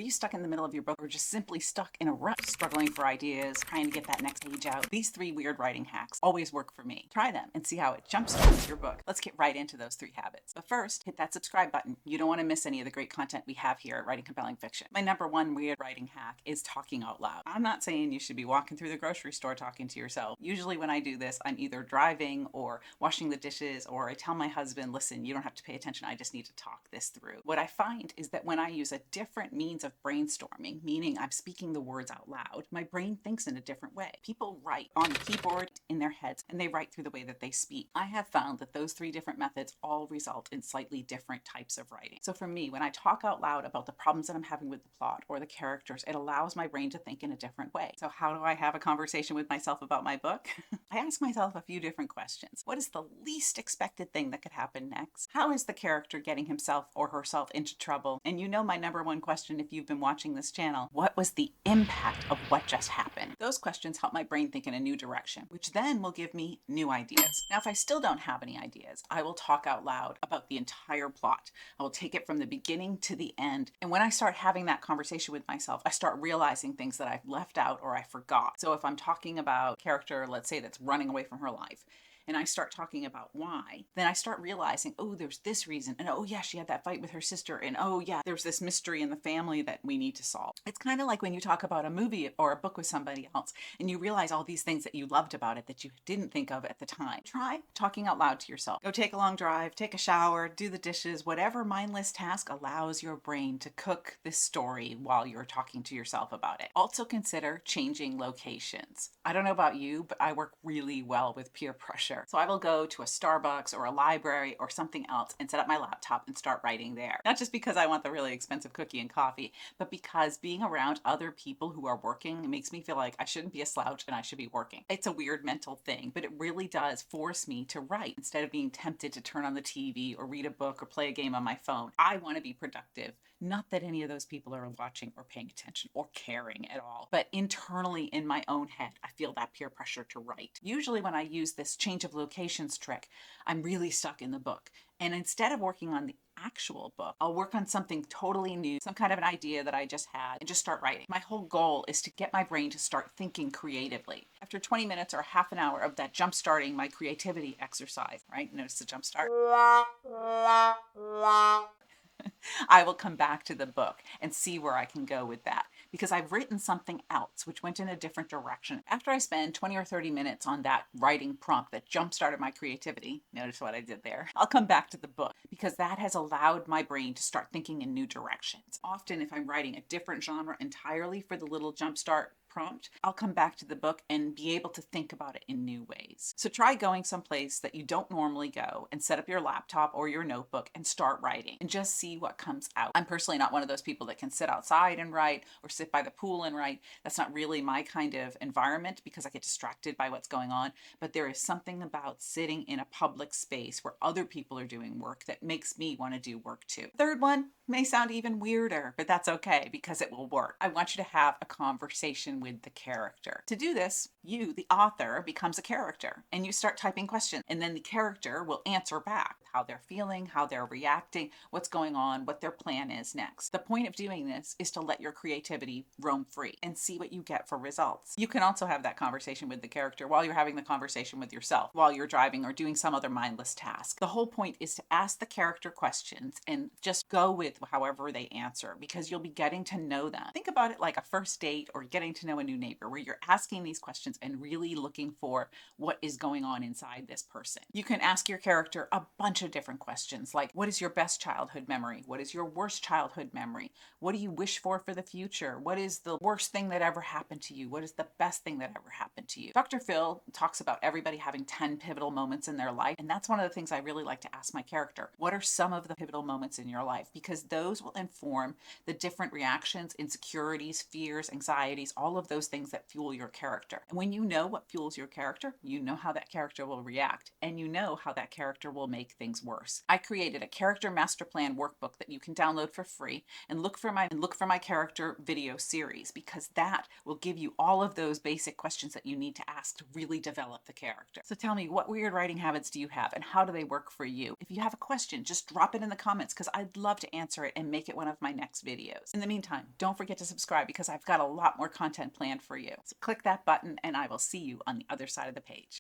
you stuck in the middle of your book or just simply stuck in a rut, struggling for ideas, trying to get that next page out? These 3 weird writing hacks always work for me. Try them and see how it jumpstarts your book. Let's get right into those 3 habits. But first, hit that subscribe button. You don't want to miss any of the great content we have here at Writing Compelling Fiction. My number 1 weird writing hack is talking out loud. I'm not saying you should be walking through the grocery store talking to yourself. Usually when I do this, I'm either driving or washing the dishes, or I tell my husband, listen, you don't have to pay attention. I just need to talk this through. What I find is that when I use a different means of brainstorming, meaning I'm speaking the words out loud, my brain thinks in a different way. People write on the keyboard in their heads, and they write through the way that they speak. I have found that those 3 different methods all result in slightly different types of writing. So for me, when I talk out loud about the problems that I'm having with the plot or the characters, it allows my brain to think in a different way. So how do I have a conversation with myself about my book? I ask myself a few different questions. What is the least expected thing that could happen next? How is the character getting himself or herself into trouble? And you know my number 1 question if you've been watching this channel, what was the impact of what just happened? Those questions help my brain think in a new direction, which then will give me new ideas. Now, if I still don't have any ideas, I will talk out loud about the entire plot. I will take it from the beginning to the end. And when I start having that conversation with myself, I start realizing things that I've left out or I forgot. So if I'm talking about a character, let's say, that's running away from her life, and I start talking about why, then I start realizing, oh, there's this reason. And oh yeah, she had that fight with her sister. And oh yeah, there's this mystery in the family that we need to solve. It's kind of like when you talk about a movie or a book with somebody else and you realize all these things that you loved about it that you didn't think of at the time. Try talking out loud to yourself. Go take a long drive, take a shower, do the dishes, whatever mindless task allows your brain to cook this story while you're talking to yourself about it. Also consider changing locations. I don't know about you, but I work really well with peer pressure. So I will go to a Starbucks or a library or something else and set up my laptop and start writing there. Not just because I want the really expensive cookie and coffee, but because being around other people who are working makes me feel like I shouldn't be a slouch and I should be working. It's a weird mental thing, but it really does force me to write instead of being tempted to turn on the TV or read a book or play a game on my phone. I want to be productive. Not that any of those people are watching or paying attention or caring at all, but internally in my own head, I feel that peer pressure to write. Usually when I use this change of locations trick, I'm really stuck in the book. And instead of working on the actual book, I'll work on something totally new, some kind of an idea that I just had, and just start writing. My whole goal is to get my brain to start thinking creatively. After 20 minutes or half an hour of that jump starting my creativity exercise, right? Notice the jump start. I will come back to the book and see where I can go with that because I've written something else which went in a different direction. After I spend 20 or 30 minutes on that writing prompt that jump-started my creativity, notice what I did there, I'll come back to the book because that has allowed my brain to start thinking in new directions. Often if I'm writing a different genre entirely for the little jump-start prompt, I'll come back to the book and be able to think about it in new ways. So try going someplace that you don't normally go and set up your laptop or your notebook and start writing and just see what comes out. I'm personally not one of those people that can sit outside and write or sit by the pool and write. That's not really my kind of environment because I get distracted by what's going on. But there is something about sitting in a public space where other people are doing work that makes me want to do work too. Third one may sound even weirder, but that's okay because it will work. I want you to have a conversation with the character. To do this, you, the author, becomes a character and you start typing questions and then the character will answer back how they're feeling, how they're reacting, what's going on, what their plan is next. The point of doing this is to let your creativity roam free and see what you get for results. You can also have that conversation with the character while you're having the conversation with yourself, while you're driving or doing some other mindless task. The whole point is to ask the character questions and just go with however they answer because you'll be getting to know them. Think about it like a first date or getting to know a new neighbor where you're asking these questions and really looking for what is going on inside this person. You can ask your character a bunch of different questions like, what is your best childhood memory? What is your worst childhood memory? What do you wish for the future? What is the worst thing that ever happened to you? What is the best thing that ever happened to you? Dr. Phil talks about everybody having 10 pivotal moments in their life. And that's one of the things I really like to ask my character. What are some of the pivotal moments in your life? Because those will inform the different reactions, insecurities, fears, anxieties, all of those things that fuel your character. And when you know what fuels your character, you know how that character will react and you know how that character will make things things worse. I created a character master plan workbook that you can download for free, and look for my character video series, because that will give you all of those basic questions that you need to ask to really develop the character. So tell me, what weird writing habits do you have and how do they work for you? If you have a question, just drop it in the comments because I'd love to answer it and make it one of my next videos. In the meantime, don't forget to subscribe because I've got a lot more content planned for you. So click that button and I will see you on the other side of the page.